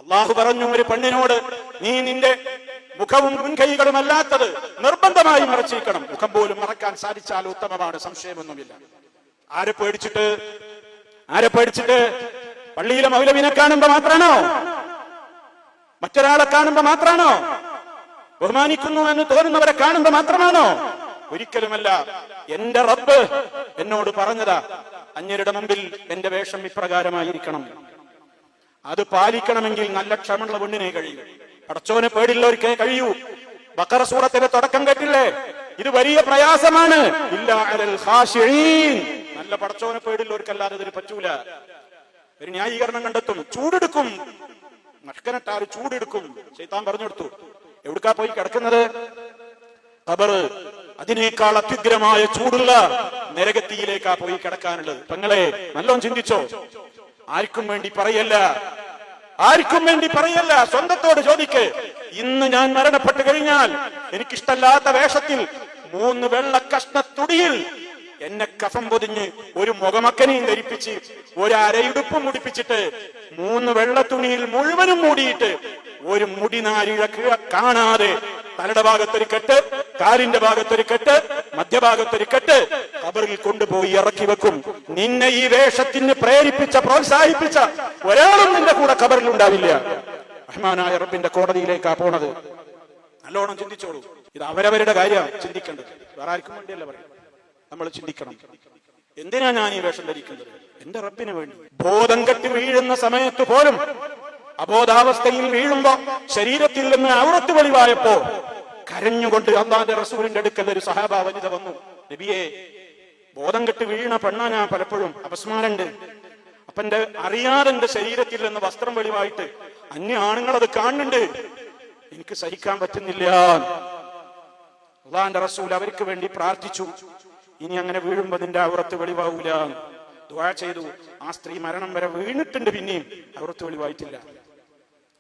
അള്ളാഹു പറഞ്ഞു, ഒരു പെണ്ണിനോട് നീ നിന്റെ മുഖവും മുൻകൈകളും അല്ലാത്തത് നിർബന്ധമായി മറച്ചിരിക്കണം. മുഖം പോലും മറക്കാൻ സാധിച്ചാൽ ഉത്തമമാണ്, സംശയമൊന്നുമില്ല. ആരെ പേടിച്ചിട്ട്? പള്ളിയിലെ മൗലവിനെ കാണുമ്പോ മാത്രാണോ? മറ്റൊരാളെ കാണുമ്പോ മാത്രാണോ? ബഹുമാനിക്കുന്നു എന്ന് തോന്നുന്നവരെ കാണുമ്പോ മാത്രമാണോ? ഒരിക്കലുമല്ല. എന്റെ റബ്ബ് എന്നോട് പറഞ്ഞതാ, അന്യരുടെ മുമ്പിൽ എന്റെ വേഷം ഇപ്രകാരമായിരിക്കണം. അത് പാലിക്കണമെങ്കിൽ നല്ല ക്ഷമയുള്ള പെണ്ണിനെ കഴിയൂ. പടച്ചോനെ പേടിയുള്ളവർക്കേ കഴിയൂ. ബഖറ സൂറത്തിന്റെ തുടക്കം കേട്ടില്ലേ? ഇത് വലിയ പ്രയാസമാണ്. ഇല്ലാ അലൽ ഖാശിഈൻ. നല്ല പടച്ചോനെ പേടിയുള്ളവർക്കല്ലാതെ ഇതിന് പറ്റൂല. ഒരു ന്യായീകരണം കണ്ടെത്തും. ചൂടെടുക്കും, മഷ്കനട്ടാറ് ചൂടെടുക്കും. ശൈത്താൻ പറഞ്ഞു കൊടുത്തു. എവിടുക്കാ പോയി കിടക്കുന്നത്? ഖബർ. അതിനേക്കാൾ അത്യുഗ്രമായ ചൂടുള്ള നരകത്തിയിലേക്കാ പോയി കിടക്കാനുള്ളത്. പെങ്ങളെ, നല്ലോണം ചിന്തിച്ചോ. ആർക്കും വേണ്ടി പറയല്ല, സ്വന്തത്തോട് ചോദിക്ക്. ഇന്ന് ഞാൻ മരണപ്പെട്ടു കഴിഞ്ഞാൽ എനിക്കിഷ്ടല്ലാത്ത വേഷത്തിൽ 3 വെള്ള കഷ്ണത്തുടിയിൽ എന്നെ കഫം പൊതിഞ്ഞ് ഒരു മുഖമക്കനെയും ധരിപ്പിച്ച് ഒരു അരയുടുപ്പും മുടിപ്പിച്ചിട്ട് 3 വെള്ള തുണിയിൽ മുഴുവനും മൂടിയിട്ട് ഒരു മുടിനാരിഴ കാണാതെ തലയുടെ ഭാഗത്തൊരു കെട്ട്, കാലിന്റെ ഭാഗത്തൊരു കെട്ട്, മധ്യഭാഗത്തൊരു കെട്ട് ഖബറിൽ കൊണ്ടുപോയി ഇറക്കി വെക്കും. നിന്നെ ഈ വേഷത്തിന് പ്രേരിപ്പിച്ച, പ്രോത്സാഹിപ്പിച്ച ഒരാളും നിന്റെ കൂടെ ഖബറിൽ ഉണ്ടാവില്ല. റഹ്മാനായ റബ്ബിന്റെ കോടതിയിലേക്കാ പോണത്. നല്ലോണം ചിന്തിച്ചോളൂ. ഇത് അവരവരുടെ കാര്യമാണ് ചിന്തിക്കേണ്ടത്, വേറെ ആർക്കും വേണ്ടിയല്ല പറയും. നമ്മൾ ചിന്തിക്കണം, എന്തിനാ ഞാൻ ഈ വേഷം ധരിക്കുന്നത്? എന്റെ റബ്ബിന് വേണ്ടി. ബോധം കെട്ടി വീഴുന്ന സമയത്ത് പോലും, അബോധാവസ്ഥയിൽ വീഴുമ്പോ ശരീരത്തിൽ നിന്ന് ഔറത്ത് വെളിവായപ്പോ കരഞ്ഞുകൊണ്ട് അല്ലാഹുവിന്റെ റസൂലിന്റെ അടുക്കൽ ഒരു സഹാബ വനിത വന്നു. നബിയെ, ബോധം കെട്ട് വീണ പെണ്ണാനാ പലപ്പോഴും അപസ്മാരണ്ട്. അപ്പൊ എന്റെ അറിയാതെ എന്റെ ശരീരത്തിൽ നിന്ന് വസ്ത്രം വെളിവായിട്ട് അന്യ ആണുങ്ങൾ അത് കാണുന്നുണ്ട്, എനിക്ക് സഹിക്കാൻ പറ്റുന്നില്ല. അല്ലാഹുവിന്റെ റസൂൽ അവർക്ക് വേണ്ടി പ്രാർത്ഥിച്ചു. ഇനി അങ്ങനെ വീഴുമ്പോ അതിന്റെ ഔറത്ത് വെളിവാവൂല. ദുആ ചെയ്തു. ആ സ്ത്രീ മരണം വരെ വീണിട്ടുണ്ട്, പിന്നെയും ഔറത്ത് വെളിവായിട്ടില്ല.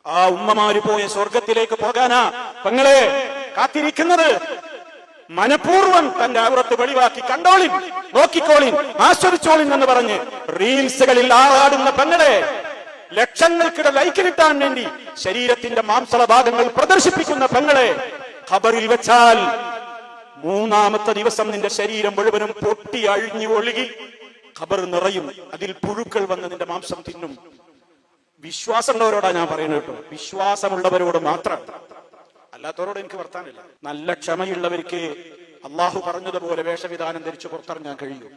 ആ ഉമ്മമാര് പോയ സ്വർഗത്തിലേക്ക് പോകാനാ പെങ്ങളെ കാത്തിരിക്കുന്നത്. മനഃപൂർവ്വം തന്റെ ഔറത്ത് വെളിവാക്കി കണ്ടോളിൻ, നോക്കിക്കോളിൻ, ആസ്വദിച്ചോളിൻ എന്ന് പറഞ്ഞ് റീൽസുകളിൽ ആറാടുന്ന പെങ്ങളെ, ലക്ഷങ്ങൾക്കിടെ ലൈക്ക് കിട്ടാൻ വേണ്ടി ശരീരത്തിന്റെ മാംസള ഭാഗങ്ങൾ പ്രദർശിപ്പിക്കുന്ന പെങ്ങളെ, ഖബറിൽ വെച്ചാൽ 3-ാമത്തെ ദിവസം നിന്റെ ശരീരം മുഴുവനും പൊട്ടി അഴിഞ്ഞു ഒഴുകി ഖബർ നിറയും. അതിൽ പുഴുക്കൾ വന്ന് നിന്റെ മാംസം തിന്നും. വിശ്വാസമുള്ളവരോടാ ഞാൻ പറയുന്നത് കേട്ടോ, വിശ്വാസമുള്ളവരോട് മാത്രം, അല്ലാത്തവരോട് എനിക്ക് വർത്താനില്ല. നല്ല ക്ഷമയുള്ളവർക്ക് അള്ളാഹു പറഞ്ഞതുപോലെ വേഷവിധാനം ധരിച്ചു പുറത്തിറങ്ങാൻ കഴിയും.